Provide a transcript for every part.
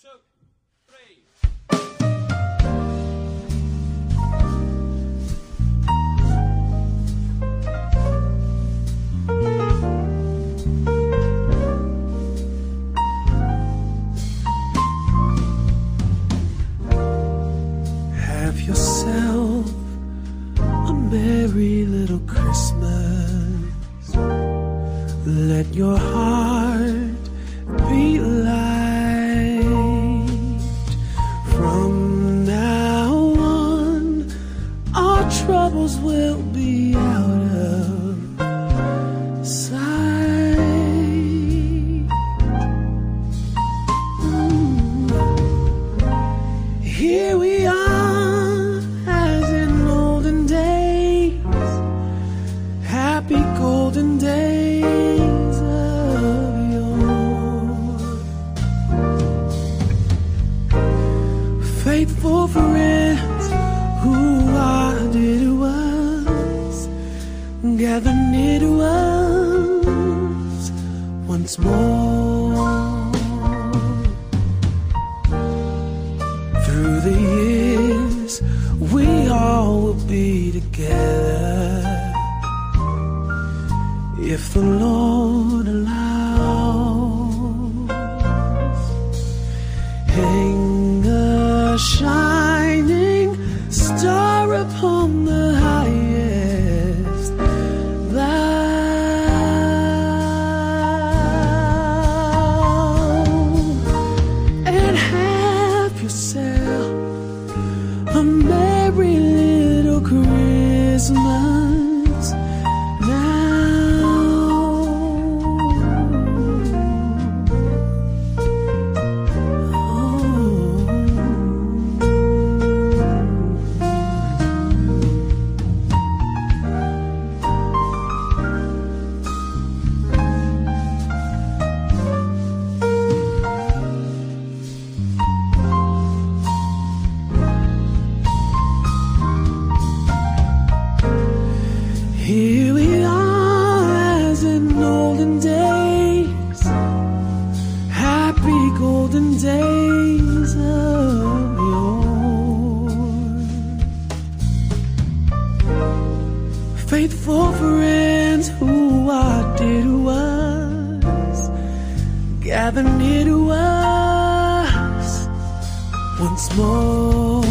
Have yourself a merry little Christmas. Let your heart be light. From now on, our troubles will be out of sight. Here we are, as in olden days, happy golden days of yore. Faithful friends who are dear to us, gather near to us once more. Through the years, we all will be together, if the Lord allows. Hang a shining star upon the highest bough, and have yourself a merry little Christmas now. Here we are, as in olden days, happy golden days of yore. Faithful friends who are dear to us, gather near to us once more.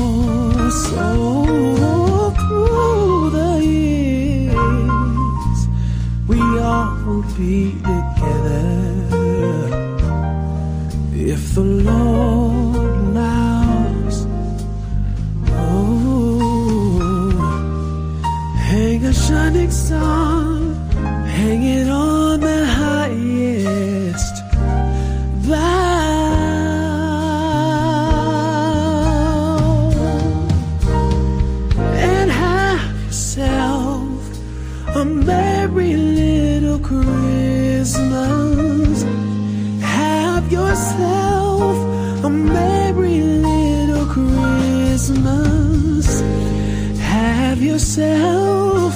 So through the years, we all will be together, if the Lord allows. Oh, hang a shining star, hang it on the highest bough, and have yourself a merry little Christmas. Have yourself a merry little Christmas. Have yourself